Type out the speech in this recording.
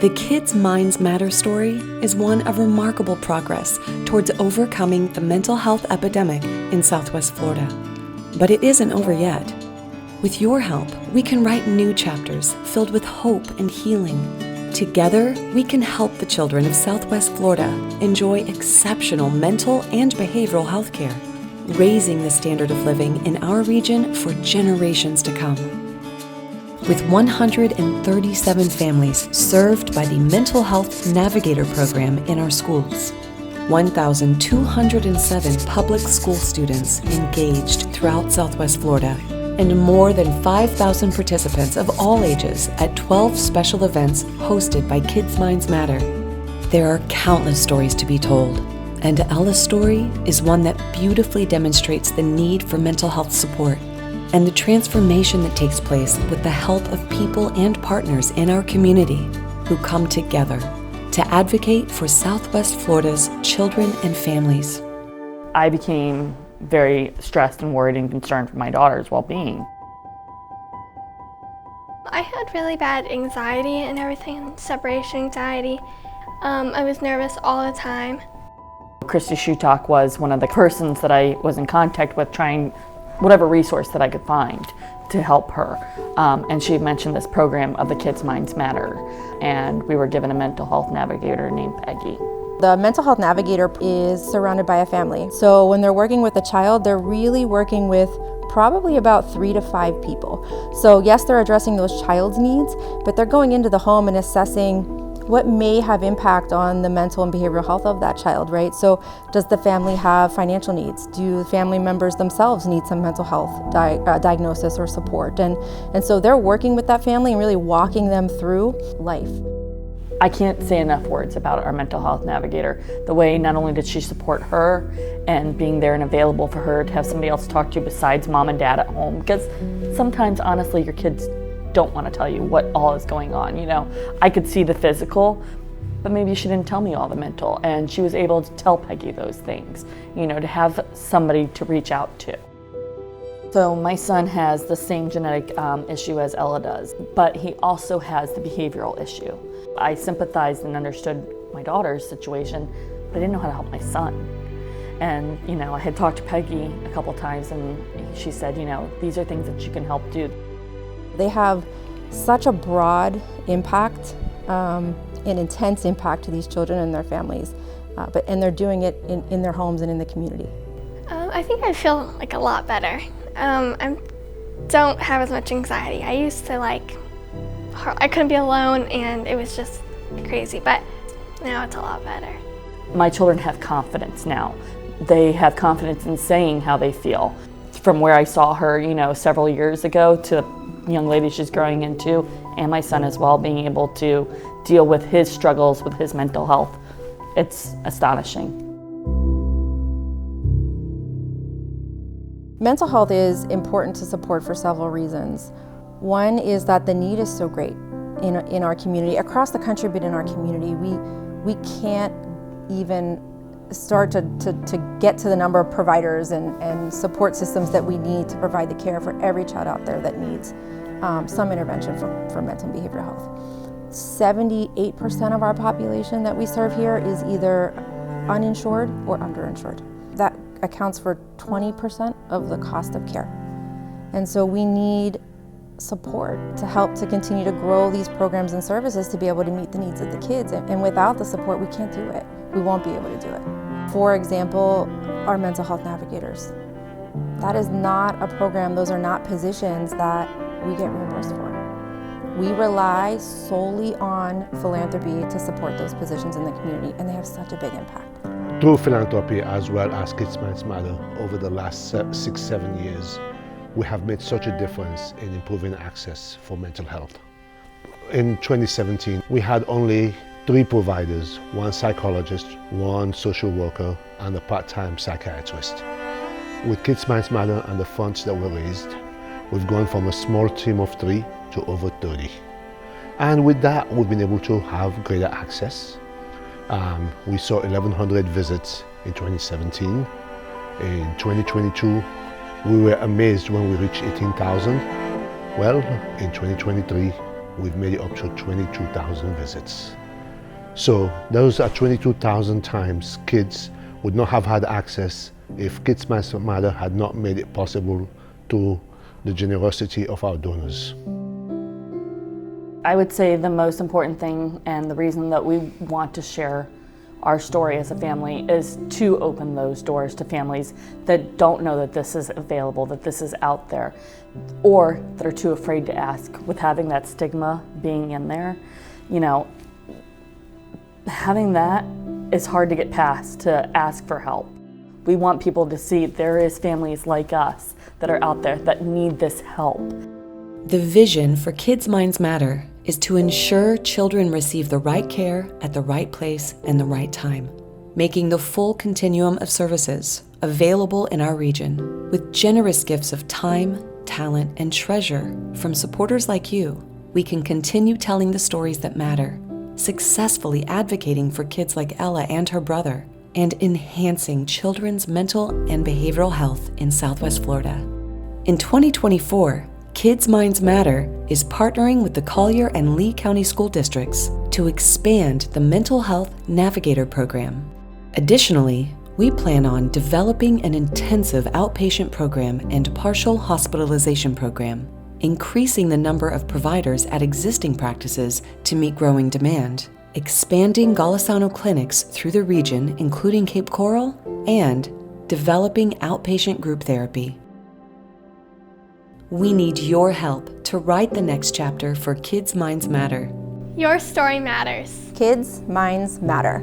The Kids Minds Matter story is one of remarkable progress towards overcoming the mental health epidemic in Southwest Florida. But it isn't over yet. With your help, we can write new chapters filled with hope and healing. Together, we can help the children of Southwest Florida enjoy exceptional mental and behavioral health care, raising the standard of living in our region for generations to come. With 137 families served by the Mental Health Navigator program in our schools, 1,207 public school students engaged throughout Southwest Florida, and more than 5,000 participants of all ages at 12 special events hosted by Kids Minds Matter. There are countless stories to be told, and Ella's story is one that beautifully demonstrates the need for mental health support and the transformation that takes place with the help of people and partners in our community who come together to advocate for Southwest Florida's children and families. I became very stressed and worried and concerned for my daughter's well-being. I had really bad anxiety and everything, separation anxiety. I was nervous all the time. Christy Shutok was one of the persons that I was in contact with, trying whatever resource that I could find to help her. And she mentioned this program of the Kids Minds Matter, and we were given a mental health navigator named Peggy. The mental health navigator is surrounded by a family. So when they're working with a child, they're really working with probably about 3 to 5 people. So yes, they're addressing those child's needs, but they're going into the home and assessing what may have impact on the mental and behavioral health of that child, right? So does the family have financial needs? Do family members themselves need some mental health diagnosis or support? And so they're working with that family and really walking them through life. I can't say enough words about our mental health navigator. The way not only did she support her and being there and available for her to have somebody else to talk to besides mom and dad at home, because sometimes honestly your kids don't want to tell you what all is going on. You know, I could see the physical, but maybe she didn't tell me all the mental, and she was able to tell Peggy those things, you know, to have somebody to reach out to. So my son has the same genetic issue as Ella does, but he also has the behavioral issue. I sympathized and understood my daughter's situation, but I didn't know how to help my son. And, you know, I had talked to Peggy a couple times, and she said, you know, these are things that you can help do. They have such a broad impact, an intense impact to these children and their families, and they're doing it in their homes and in the community. I think I feel like a lot better. I don't have as much anxiety. I used to I couldn't be alone and it was just crazy, but now it's a lot better. My children have confidence now. They have confidence in saying how they feel. From where I saw her, you know, several years ago to the young lady she's growing into, and my son as well, being able to deal with his struggles with his mental health. It's astonishing. Mental health is important to support for several reasons. One is that the need is so great in our community, across the country, but in our community. We can't even start to get to the number of providers and support systems that we need to provide the care for every child out there that needs some intervention for mental and behavioral health. 78% of our population that we serve here is either uninsured or underinsured. That accounts for 20% of the cost of care. And so we need support to help to continue to grow these programs and services to be able to meet the needs of the kids. And without the support, we can't do it. We won't be able to do it. For example, our mental health navigators. That is not a program, those are not positions that we get reimbursed for. We rely solely on philanthropy to support those positions in the community, and they have such a big impact. Through philanthropy as well as Kids Minds Matter over the last 6-7 years, we have made such a difference in improving access for mental health. In 2017, we had only 3 providers, 1 psychologist, 1 social worker, and a part-time psychiatrist. With Kids Minds Matter and the funds that were raised, we've gone from a small team of 3 to over 30. And with that, we've been able to have greater access. We saw 1,100 visits in 2017. In 2022, we were amazed when we reached 18,000. Well, in 2023, we've made it up to 22,000 visits. So those are 22,000 times kids would not have had access if Kids Matter had not made it possible to the generosity of our donors. I would say the most important thing and the reason that we want to share our story as a family is to open those doors to families that don't know that this is available, that this is out there, or that are too afraid to ask. With having that stigma being in there, you know, having that is hard to get past, to ask for help. We want people to see there is families like us that are out there that need this help. The vision for Kids Minds Matter is to ensure children receive the right care at the right place and the right time, making the full continuum of services available in our region with generous gifts of time, talent, and treasure from supporters like you. We can continue telling the stories that matter, successfully advocating for kids like Ella and her brother, and enhancing children's mental and behavioral health in Southwest Florida. In 2024, Kids Minds Matter is partnering with the Collier and Lee County School Districts to expand the Mental Health Navigator program. Additionally, we plan on developing an intensive outpatient program and partial hospitalization program, increasing the number of providers at existing practices to meet growing demand, expanding Golisano clinics through the region, including Cape Coral, and developing outpatient group therapy. We need your help to write the next chapter for Kids Minds Matter. Your story matters. Kids Minds Matter.